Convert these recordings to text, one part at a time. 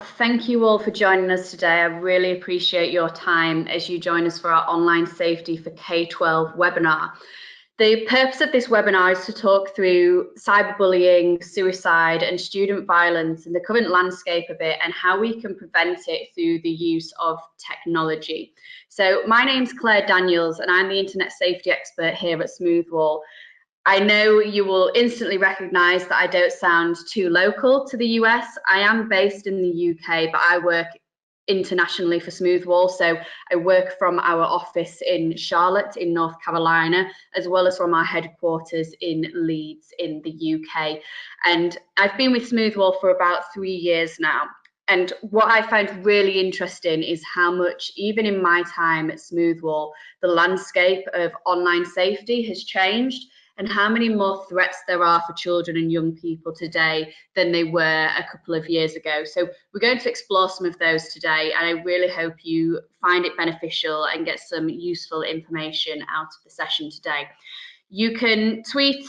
Thank you all for joining us today. I really appreciate your time as you join us for our Online Safety for K-12 webinar. The purpose of this webinar is to talk through cyberbullying, suicide and student violence and the current landscape of it and how we can prevent it through the use of technology. So my name's Claire Daniels and I'm the Internet Safety Expert here at Smoothwall. I know you will instantly recognise that I don't sound too local to the US. I am based in the UK, but I work internationally for Smoothwall. So I work from our office in Charlotte in North Carolina, as well as from our headquarters in Leeds in the UK. And I've been with Smoothwall for about 3 years now. And what I find really interesting is how much, even in my time at Smoothwall, the landscape of online safety has changed and how many more threats there are for children and young people today than they were a couple of years ago. So we're going to explore some of those today, and I really hope you find it beneficial and get some useful information out of the session today. You can tweet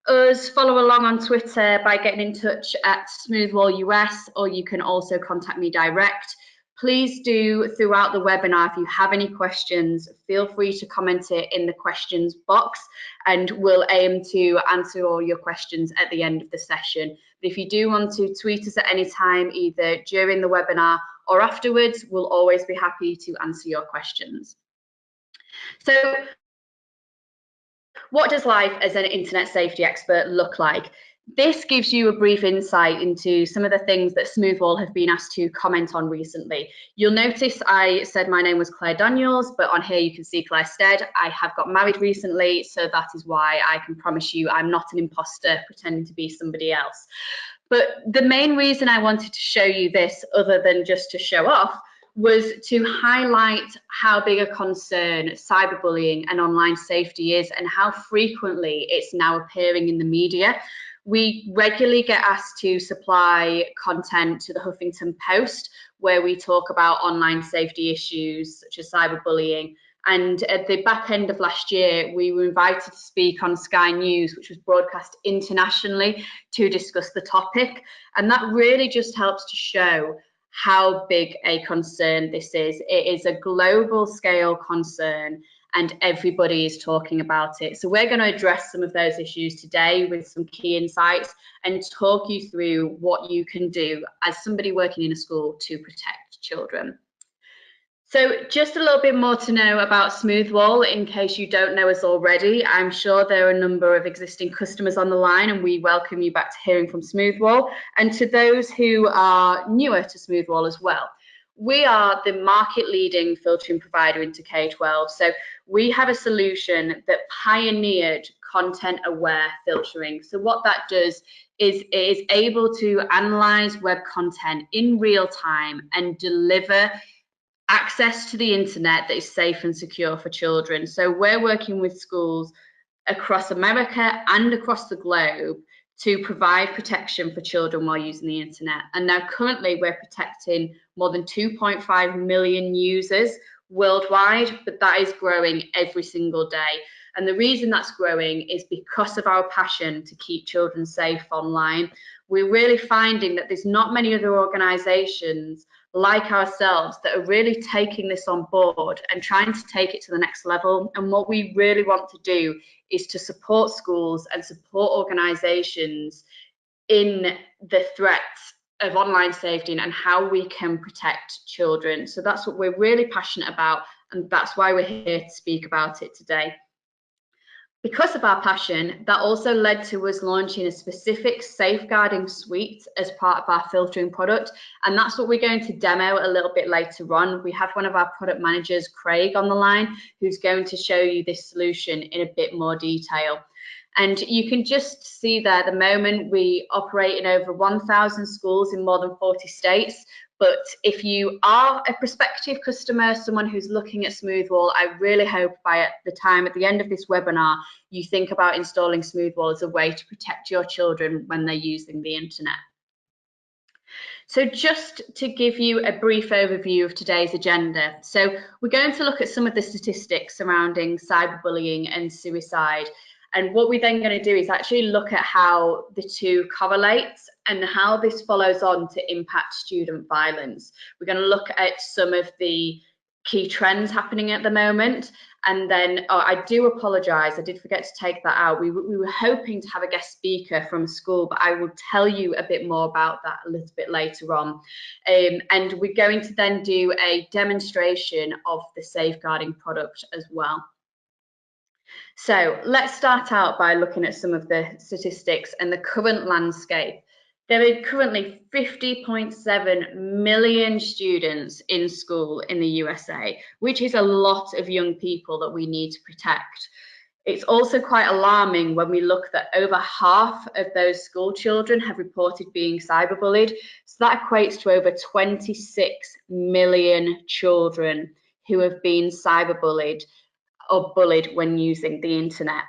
us, follow along on Twitter by getting in touch at Smoothwall US, or you can also contact me direct. Please do, throughout the webinar, if you have any questions, feel free to comment it in the questions box and we'll aim to answer all your questions at the end of the session. But if you do want to tweet us at any time, either during the webinar or afterwards, we'll always be happy to answer your questions. So, what does life as an internet safety expert look like? This gives you a brief insight into some of the things that Smoothwall have been asked to comment on recently. You'll notice I said my name was Claire Daniels, but on here you can see Claire Stead. I have got married recently, so that is why I can promise you I'm not an imposter pretending to be somebody else. But the main reason I wanted to show you this, other than just to show off, was to highlight how big a concern cyberbullying and online safety is and how frequently it's now appearing in the media. We regularly get asked to supply content to the Huffington Post where we talk about online safety issues such as cyberbullying. And at the back end of last year, we were invited to speak on Sky News, which was broadcast internationally, to discuss the topic. And that really just helps to show how big a concern this is. It is a global scale concern and everybody is talking about it. So we're going to address some of those issues today with some key insights and talk you through what you can do as somebody working in a school to protect children. So just a little bit more to know about Smoothwall in case you don't know us already. I'm sure there are a number of existing customers on the line and we welcome you back to hearing from Smoothwall. And to those who are newer to Smoothwall as well, we are the market leading filtering provider into K-12. So we have a solution that pioneered content aware filtering. So what that does is it is able to analyze web content in real time and deliver access to the internet that is safe and secure for children. So we're working with schools across America and across the globe to provide protection for children while using the internet. And now currently we're protecting more than 2.5 million users worldwide, but that is growing every single day. And the reason that's growing is because of our passion to keep children safe online. We're really finding that there's not many other organizations like ourselves that are really taking this on board and trying to take it to the next level. And what we really want to do is to support schools and support organizations in the threats of online safety and how we can protect children. So that's what we're really passionate about, and that's why we're here to speak about it today. Because of our passion, that also led to us launching a specific safeguarding suite as part of our filtering product. And that's what we're going to demo a little bit later on. We have one of our product managers, Craig, on the line, who's going to show you this solution in a bit more detail. And you can just see there at the moment we operate in over 1,000 schools in more than 40 states. But if you are a prospective customer, someone who's looking at Smoothwall, I really hope by at the end of this webinar, you think about installing Smoothwall as a way to protect your children when they're using the internet. So just to give you a brief overview of today's agenda. So we're going to look at some of the statistics surrounding cyberbullying and suicide. And what we're then going to do is actually look at how the two correlate and how this follows on to impact student violence. We're going to look at some of the key trends happening at the moment. And then, oh, I do apologise, I did forget to take that out. We were hoping to have a guest speaker from school, but I will tell you a bit more about that a little bit later on. And we're going to then do a demonstration of the safeguarding product as well. So let's start out by looking at some of the statistics and the current landscape. There are currently 50.7 million students in school in the USA, which is a lot of young people that we need to protect. It's also quite alarming when we look that over half of those school children have reported being cyberbullied. So that equates to over 26 million children who have been cyberbullied or bullied when using the internet.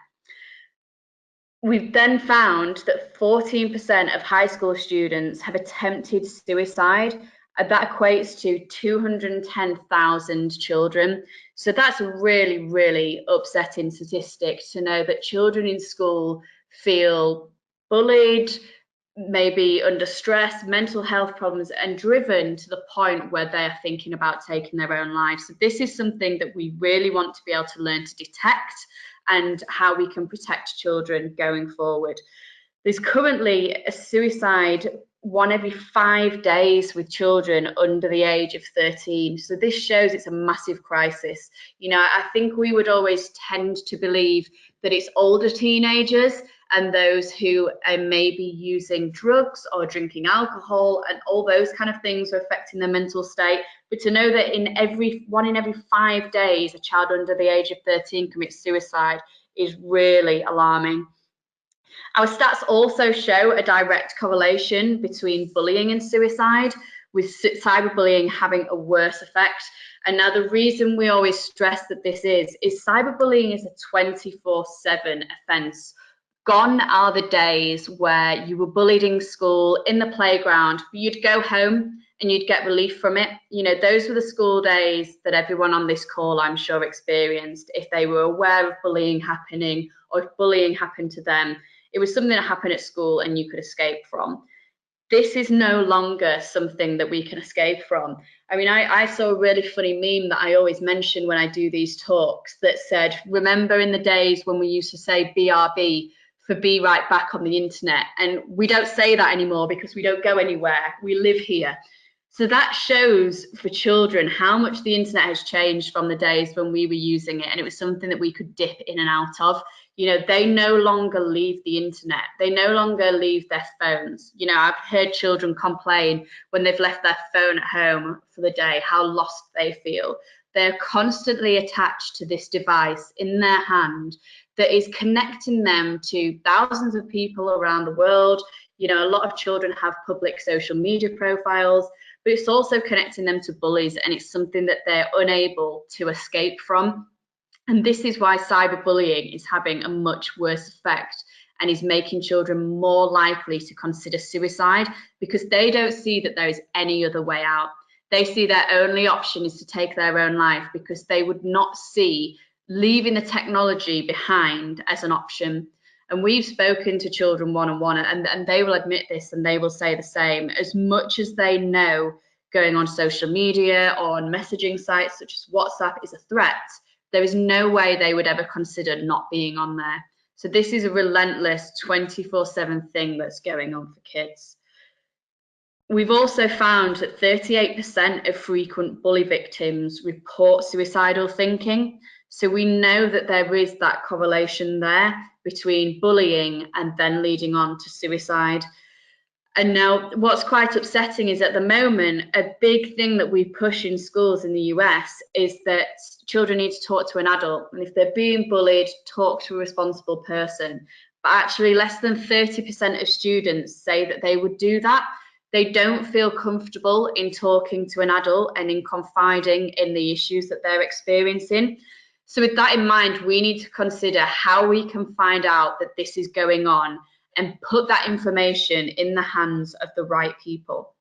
We've then found that 14% of high school students have attempted suicide. That equates to 210,000 children. So that's a really, really upsetting statistic to know that children in school feel bullied, maybe under stress, mental health problems, and driven to the point where they're thinking about taking their own lives. So this is something that we really want to be able to learn to detect and how we can protect children going forward. There's currently a suicide 1 every 5 days with children under the age of 13. So this shows it's a massive crisis. You know, I think we would always tend to believe that it's older teenagers and those who are maybe using drugs or drinking alcohol and all those kind of things are affecting their mental state. But to know that in 1 in every 5 days, a child under the age of 13 commits suicide is really alarming. Our stats also show a direct correlation between bullying and suicide, with cyberbullying having a worse effect. And now the reason we always stress that this is cyberbullying is a 24/7 offence. Gone are the days where you were bullied in school, in the playground, but you'd go home and you'd get relief from it. You know, those were the school days that everyone on this call, I'm sure, experienced. If they were aware of bullying happening or if bullying happened to them, it was something that happened at school and you could escape from. This is no longer something that we can escape from. I mean, I saw a really funny meme that I always mention when I do these talks that said, remember in the days when we used to say BRB, for be right back on the internet. And we don't say that anymore because we don't go anywhere. We live here. So that shows for children how much the internet has changed from the days when we were using it. And it was something that we could dip in and out of. You know, they no longer leave the internet. They no longer leave their phones. You know, I've heard children complain when they've left their phone at home for the day, how lost they feel. They're constantly attached to this device in their hand that is connecting them to thousands of people around the world. You know, a lot of children have public social media profiles, but it's also connecting them to bullies, and it's something that they're unable to escape from. And this is why cyberbullying is having a much worse effect and is making children more likely to consider suicide because they don't see that there is any other way out. They see their only option is to take their own life because they would not see leaving the technology behind as an option. And we've spoken to children one-on-one, and they will admit this and they will say the same. As much as they know going on social media or on messaging sites such as WhatsApp is a threat, there is no way they would ever consider not being on there. So this is a relentless 24/7 thing that's going on for kids. We've also found that 38% of frequent bully victims report suicidal thinking. So we know that there is that correlation there between bullying and then leading on to suicide. And now what's quite upsetting is at the moment, a big thing that we push in schools in the US is that children need to talk to an adult. And if they're being bullied, talk to a responsible person. But actually less than 30% of students say that they would do that. They don't feel comfortable in talking to an adult and in confiding in the issues that they're experiencing. So with that in mind, we need to consider how we can find out that this is going on and put that information in the hands of the right people.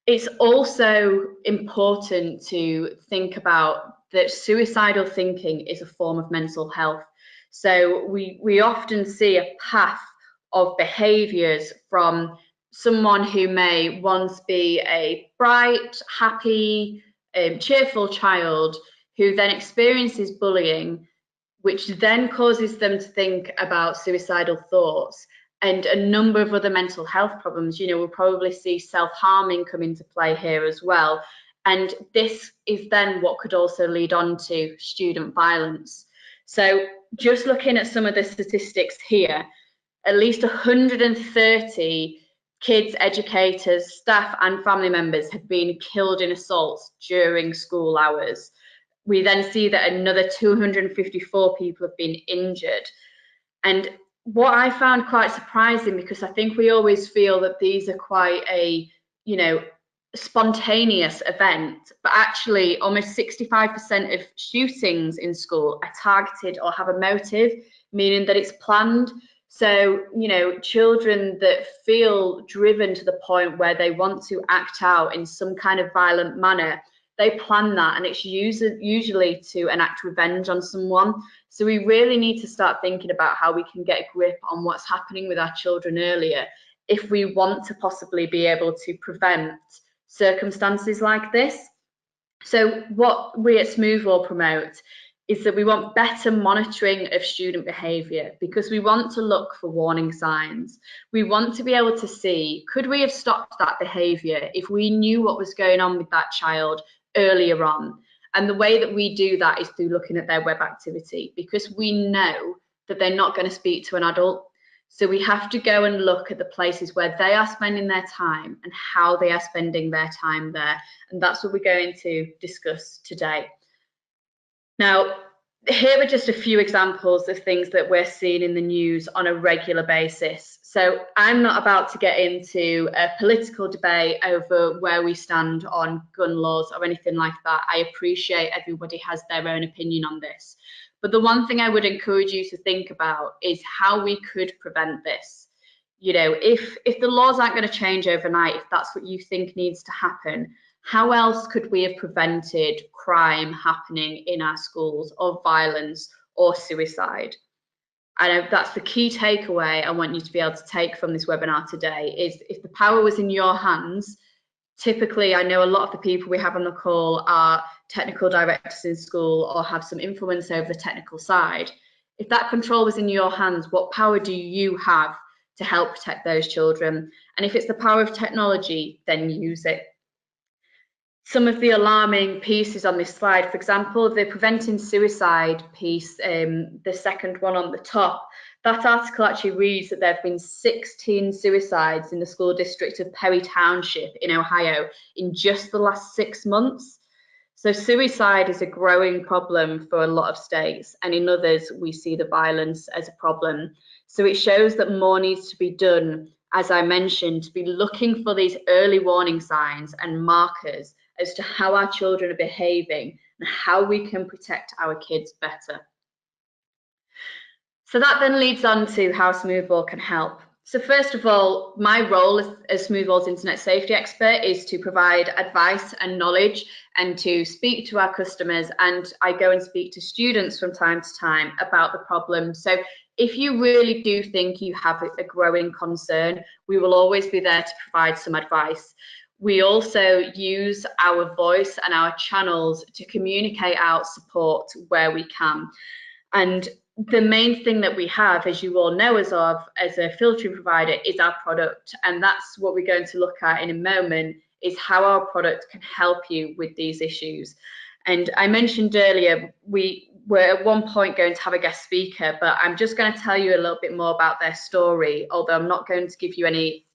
It's also important to think about that suicidal thinking is a form of mental health. So we often see a path of behaviours from someone who may once be a bright, happy, cheerful child who then experiences bullying, which then causes them to think about suicidal thoughts and a number of other mental health problems. You know, we'll probably see self-harming come into play here as well. And this is then what could also lead on to student violence. So just looking at some of the statistics here, at least 130 kids, educators, staff and family members have been killed in assaults during school hours. We then see that another 254 people have been injured. And what I found quite surprising, because I think we always feel that these are quite a, you know, spontaneous event, but actually almost 65% of shootings in school are targeted or have a motive, meaning that it's planned. So, you know, children that feel driven to the point where they want to act out in some kind of violent manner, they plan that, and it's usually to enact revenge on someone. So we really need to start thinking about how we can get a grip on what's happening with our children earlier if we want to possibly be able to prevent circumstances like this. So what we at Smoothwall promote is that we want better monitoring of student behaviour, because we want to look for warning signs. We want to be able to see, could we have stopped that behaviour if we knew what was going on with that child earlier on? And the way that we do that is through looking at their web activity, because we know that they're not going to speak to an adult. So we have to go and look at the places where they are spending their time and how they are spending their time there. And that's what we're going to discuss today. Now, here are just a few examples of things that we're seeing in the news on a regular basis. So I'm not about to get into a political debate over where we stand on gun laws or anything like that. I appreciate everybody has their own opinion on this. But the one thing I would encourage you to think about is how we could prevent this. You know, if the laws aren't going to change overnight, if that's what you think needs to happen, how else could we have prevented crime happening in our schools, or violence or suicide? And that's the key takeaway I want you to be able to take from this webinar today, is if the power was in your hands, typically I know a lot of the people we have on the call are technical directors in school or have some influence over the technical side. If that control was in your hands, what power do you have to help protect those children? And if it's the power of technology, then use it. Some of the alarming pieces on this slide, for example, the preventing suicide piece, the second one on the top, that article actually reads that there have been 16 suicides in the school district of Perry Township in Ohio in just the last 6 months. So suicide is a growing problem for a lot of states, and in others we see the violence as a problem. So it shows that more needs to be done, as I mentioned, to be looking for these early warning signs and markers as to how our children are behaving and how we can protect our kids better. So that then leads on to how Smoothwall can help. So first of all, my role as Smoothwall's internet safety expert is to provide advice and knowledge and to speak to our customers, and I go and speak to students from time to time about the problem. So if you really do think you have a growing concern, we will always be there to provide some advice. We also use our voice and our channels to communicate out support where we can. And the main thing that we have, as you all know, as a filtering provider, is our product. And that's what we're going to look at in a moment, is how our product can help you with these issues. And I mentioned earlier, we were at one point going to have a guest speaker, but I'm just going to tell you a little bit more about their story, although I'm not going to give you any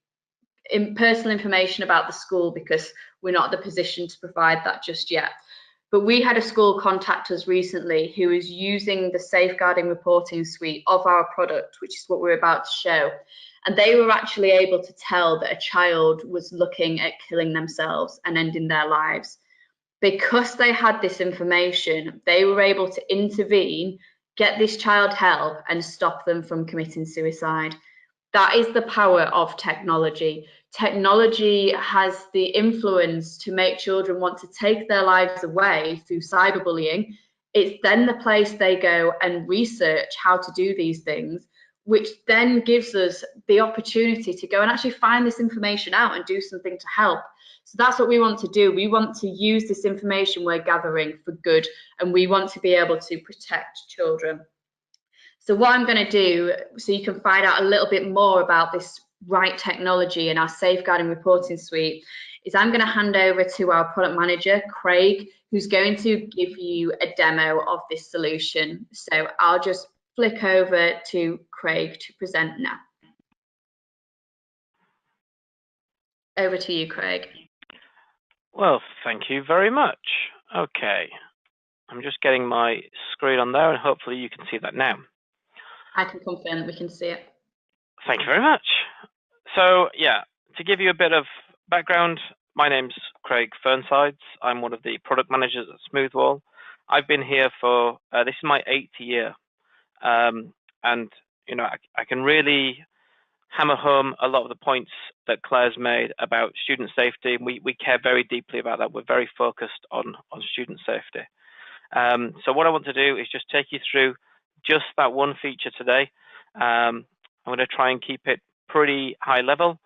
personal information about the school because we're not in the position to provide that just yet. But we had a school contact us recently who is using the safeguarding reporting suite of our product, which is what we're about to show. And they were actually able to tell that a child was looking at killing themselves and ending their lives. Because they had this information, they were able to intervene, get this child help, and stop them from committing suicide. That is the power of technology. Technology has the influence to make children want to take their lives away through cyberbullying. It's then the place they go and research how to do these things, which then gives us the opportunity to go and actually find this information out and do something to help. So that's what we want to do. We want to use this information we're gathering for good, and we want to be able to protect children. So what I'm going to do, so you can find out a little bit more about this right technology in our safeguarding reporting suite, is I'm going to hand over to our product manager, Craig, who's going to give you a demo of this solution. So I'll just flick over to Craig to present now. Over to you, Craig. Well, thank you very much. Okay, I'm just getting my screen on there, and hopefully you can see that now. I can confirm that we can see it. Thank you very much. So yeah, to give you a bit of background, my name's Craig Fearnsides. I'm one of the product managers at Smoothwall. I've been here for, this is my 8th year. And, you know, I can really hammer home a lot of the points that Claire's made about student safety. We care very deeply about that. We're very focused on student safety. So what I want to do is just take you through just that one feature today. I'm going to try and keep it pretty high level.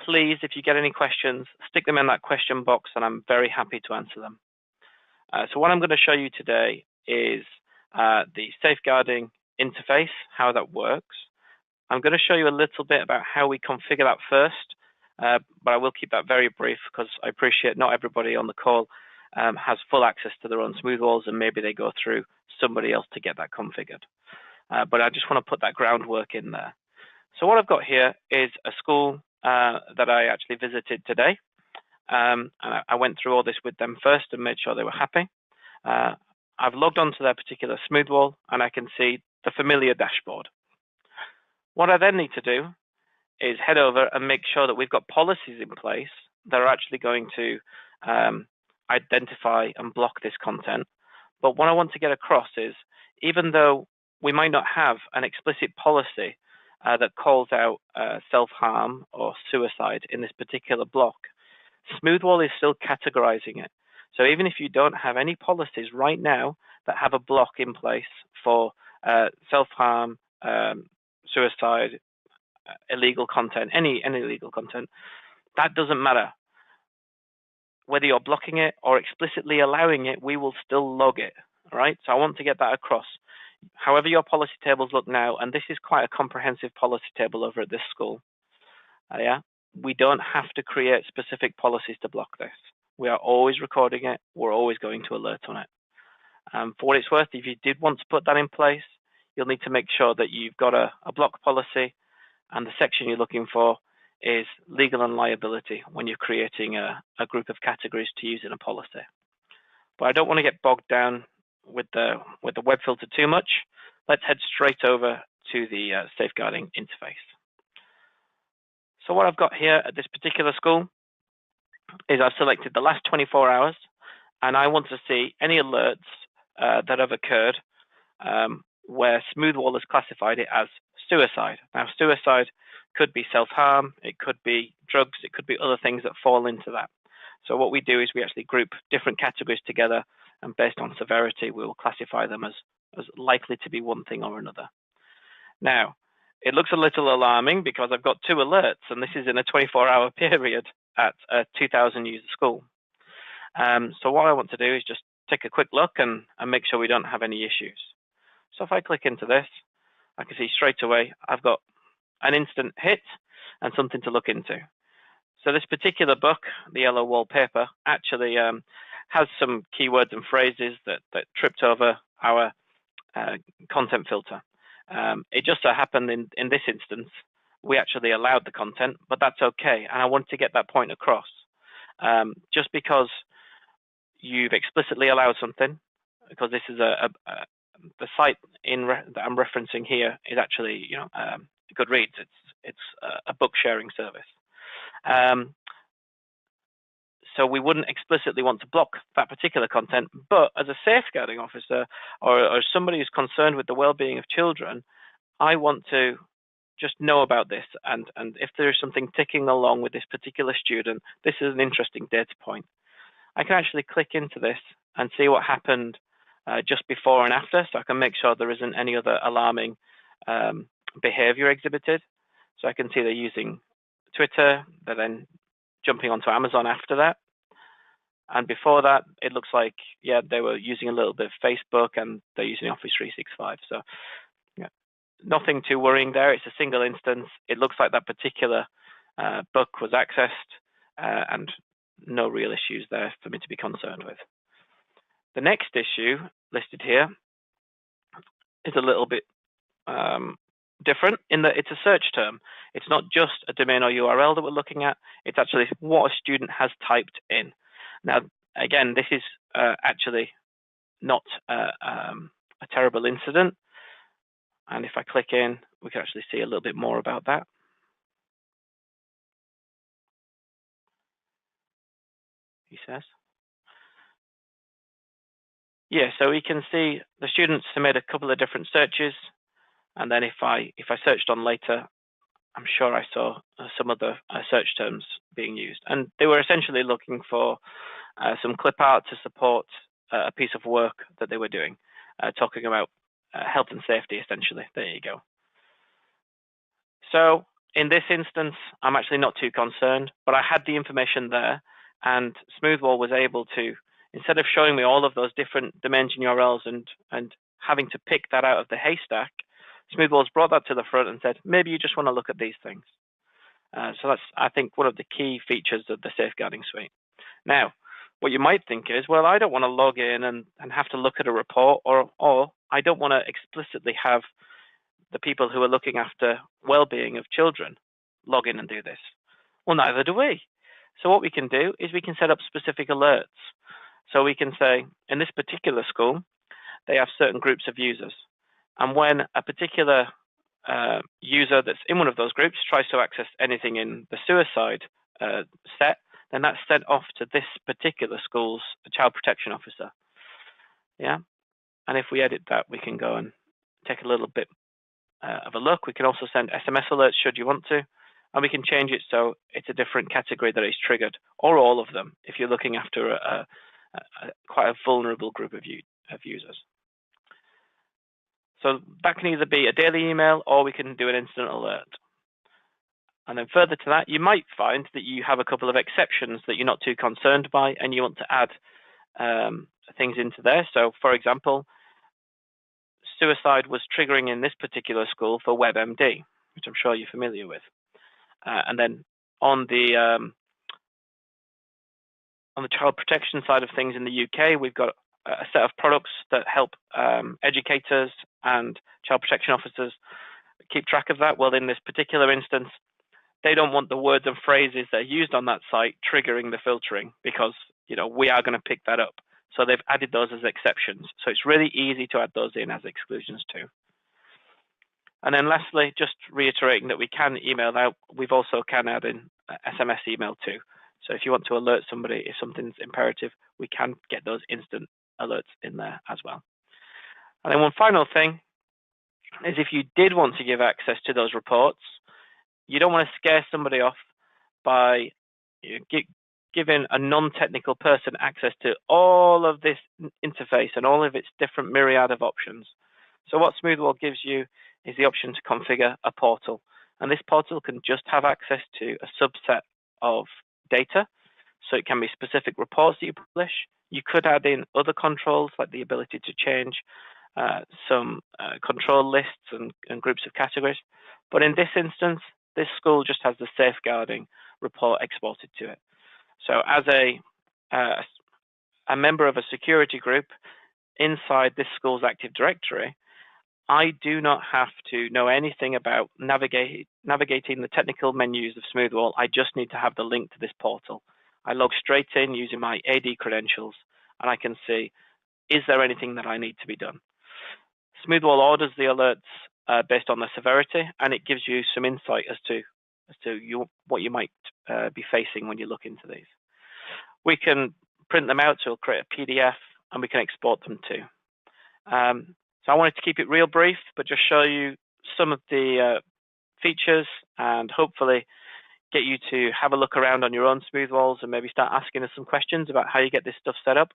Please, if you get any questions, stick them in that question box, and I'm very happy to answer them. So what I'm going to show you today is the safeguarding interface, how that works. I'm going to show you a little bit about how we configure that first, but I will keep that very brief because I appreciate not everybody on the call has full access to their own Smoothwalls, and maybe they go through somebody else to get that configured. But I just want to put that groundwork in there. So what I've got here is a school that I actually visited today. And I went through all this with them first and made sure they were happy. I've logged onto their particular Smoothwall, and I can see the familiar dashboard. What I then need to do is head over and make sure that we've got policies in place that are actually going to identify and block this content. But what I want to get across is, even though we might not have an explicit policy that calls out self-harm or suicide in this particular block, Smoothwall is still categorizing it. So even if you don't have any policies right now that have a block in place for self-harm, suicide, illegal content, any illegal content, that doesn't matter. Whether you're blocking it or explicitly allowing it, we will still log it, all right? So I want to get that across. However your policy tables look now, and this is quite a comprehensive policy table over at this school, yeah, we don't have to create specific policies to block this. We are always recording it. We're always going to alert on it. For what it's worth, if you did want to put that in place, you'll need to make sure that you've got a block policy, and the section you're looking for is legal and liability when you're creating a group of categories to use in a policy. But I don't want to get bogged down with the web filter too much. Let's head straight over to the safeguarding interface. So what I've got here at this particular school is I've selected the last 24 hours, and I want to see any alerts that have occurred where Smoothwall has classified it as suicide. Now, suicide could be self-harm, it could be drugs, it could be other things that fall into that. So what we do is we actually group different categories together, and based on severity, we will classify them as likely to be one thing or another. Now, it looks a little alarming because I've got 2 alerts, and this is in a 24-hour period at a 2,000 user school. So what I want to do is just take a quick look and make sure we don't have any issues. So if I click into this, I can see straight away I've got an instant hit and something to look into. So this particular book, the yellow wallpaper, actually has some keywords and phrases that tripped over our content filter. It just so happened in this instance, we actually allowed the content, but that's okay. And I want to get that point across. Just because you've explicitly allowed something, because this is the site that I'm referencing here is actually, you know, Goodreads. It's a book sharing service. So we wouldn't explicitly want to block that particular content, but as a safeguarding officer or somebody who's concerned with the well-being of children, I want to just know about this, and if there is something ticking along with this particular student, this is an interesting data point. I can actually click into this and see what happened just before and after, so I can make sure there isn't any other alarming behavior exhibited. So I can see they're using Twitter, they're then jumping onto Amazon after that. And before that, it looks like, yeah, they were using a little bit of Facebook and they're using Office 365. So yeah, nothing too worrying there. It's a single instance. It looks like that particular book was accessed and no real issues there for me to be concerned with. The next issue listed here is a little bit different in that it's a search term. It's not just a domain or URL that we're looking at. It's actually what a student has typed in. Now, again, this is actually not a terrible incident. And if I click in, we can actually see a little bit more about that. He says. Yeah, so we can see the students have made a couple of different searches. And then if I searched on later, I'm sure I saw some other search terms being used. And they were essentially looking for some clip art to support a piece of work that they were doing, talking about health and safety, essentially. There you go. So in this instance, I'm actually not too concerned, but I had the information there, and Smoothwall was able to, instead of showing me all of those different domains and URLs and having to pick that out of the haystack, Smoothwall's brought that to the front and said, maybe you just want to look at these things. So that's, I think, one of the key features of the safeguarding suite. Now, what you might think is, well, I don't want to log in and have to look at a report, or I don't want to explicitly have the people who are looking after well-being of children log in and do this. Well, neither do we. So what we can do is we can set up specific alerts. So we can say, in this particular school, they have certain groups of users. And when a particular user that's in one of those groups tries to access anything in the suicide set, then that's sent off to this particular school's child protection officer. Yeah. And if we edit that, we can go and take a little bit of a look. We can also send SMS alerts should you want to, and we can change it so it's a different category that is triggered, or all of them if you're looking after quite a vulnerable group of users. So that can either be a daily email, or we can do an instant alert. And then further to that, you might find that you have a couple of exceptions that you're not too concerned by, and you want to add things into there. So for example, suicide was triggering in this particular school for WebMD, which I'm sure you're familiar with. And then on the child protection side of things in the UK, we've got a set of products that help educators and child protection officers keep track of that. Well, in this particular instance, they don't want the words and phrases that are used on that site triggering the filtering, because we are going to pick that up. So they've added those as exceptions. So it's really easy to add those in as exclusions too. And then lastly, just reiterating that we can email out. We've also can add in SMS email too. So if you want to alert somebody if something's imperative, we can get those instant alerts in there as well. And then one final thing is, if you did want to give access to those reports, you don't want to scare somebody off by giving a non-technical person access to all of this interface and all of its different myriad of options. So what Smoothwall gives you is the option to configure a portal. And this portal can just have access to a subset of data. So it can be specific reports that you publish. You could add in other controls, like the ability to change some control lists and groups of categories. But in this instance, this school just has the safeguarding report exported to it. So as a member of a security group inside this school's Active Directory, I do not have to know anything about navigating the technical menus of Smoothwall. I just need to have the link to this portal. I log straight in using my AD credentials, and I can see, is there anything that I need to be done? Smoothwall orders the alerts based on the severity, and it gives you some insight as to what you might be facing when you look into these. We can print them out, so we'll create a PDF, and we can export them too. So I wanted to keep it real brief, but just show you some of the features, and hopefully get you to have a look around on your own Smoothwalls and maybe start asking us some questions about how you get this stuff set up.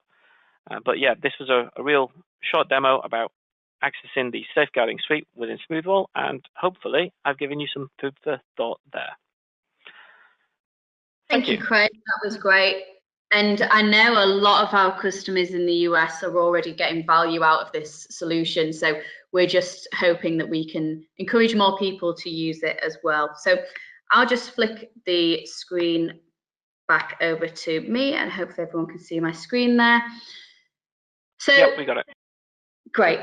But yeah, this was a real short demo about accessing the safeguarding suite within Smoothwall, and hopefully I've given you some food for thought there. Thank you, Craig. That was great. And I know a lot of our customers in the US are already getting value out of this solution. So we're just hoping that we can encourage more people to use it as well. So I'll just flick the screen back over to me, and hopefully everyone can see my screen there. So yep, we got it. Great.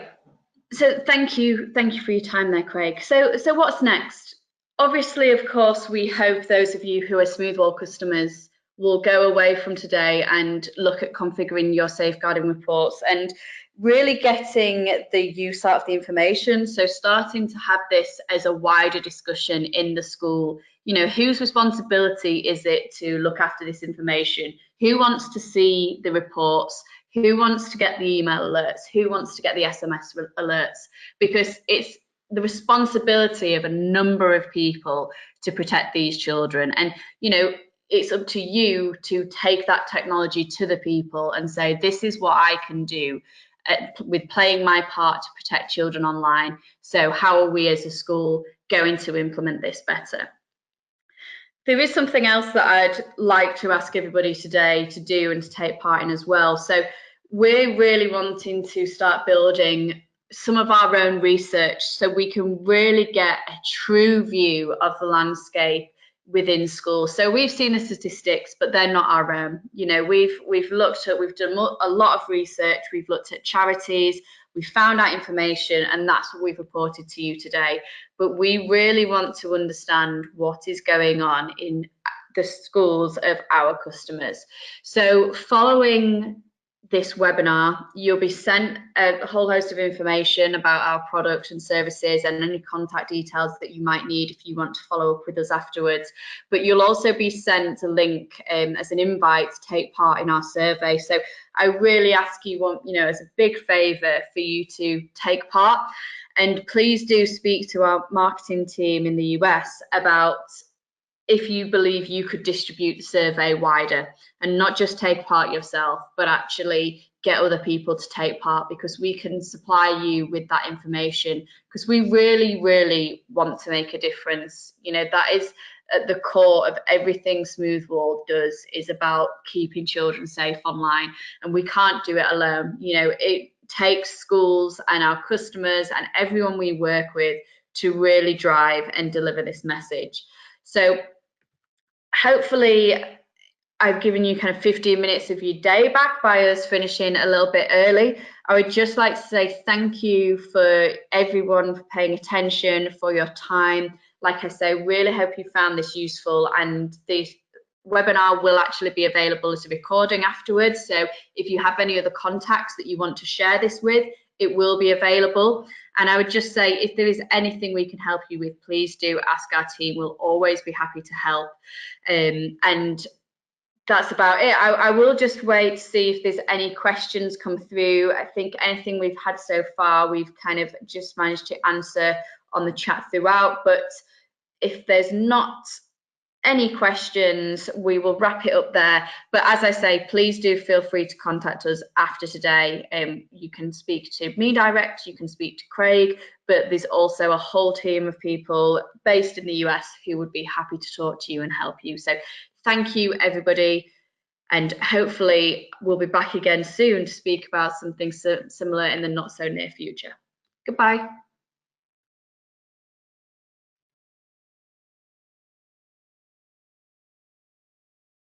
So thank you for your time there, Craig. So what's next? Obviously, of course, we hope those of you who are Smoothwall customers will go away from today and look at configuring your safeguarding reports and really getting the use out of the information. So starting to have this as a wider discussion in the school. You know, whose responsibility is it to look after this information? Who wants to see the reports? Who wants to get the email alerts? Who wants to get the SMS alerts? Because it's the responsibility of a number of people to protect these children. And, you know, it's up to you to take that technology to the people and say, this is what I can do with playing my part to protect children online. So how are we as a school going to implement this better? There is something else that I'd like to ask everybody today to do and to take part in as well. So we're really wanting to start building some of our own research so we can really get a true view of the landscape within schools. So we've seen the statistics, but they're not our own. You know, we've done a lot of research, we've looked at charities, we found out information, and that's what we've reported to you today. But we really want to understand what is going on in the schools of our customers. So following this webinar, you'll be sent a whole host of information about our product and services and any contact details that you might need if you want to follow up with us afterwards. But you'll also be sent a link as an invite to take part in our survey. So I really ask you, as a big favor for you to take part, and please do speak to our marketing team in the US about if you believe you could distribute the survey wider and not just take part yourself, but actually get other people to take part, because we can supply you with that information, because we really, really want to make a difference. You know, that is at the core of everything Smoothwall does, is about keeping children safe online, and we can't do it alone. You know, it takes schools and our customers and everyone we work with to really drive and deliver this message. So hopefully I've given you kind of 15 minutes of your day back by us finishing a little bit early. I would just like to say thank you for everyone for paying attention, for your time. Like I say, really hope you found this useful, and this webinar will actually be available as a recording afterwards. So if you have any other contacts that you want to share this with, it will be available. And I would just say, if there is anything we can help you with, please do ask our team. We'll always be happy to help. And that's about it. I will just wait to see if there's any questions come through. I think anything we've had so far, we've kind of just managed to answer on the chat throughout. But if there's not any questions, we will wrap it up there. But as I say, please do feel free to contact us after today. You can speak to me direct, you can speak to Craig, but there's also a whole team of people based in the US who would be happy to talk to you and help you. So thank you, everybody, and hopefully we'll be back again soon to speak about something similar in the not so near future. Goodbye.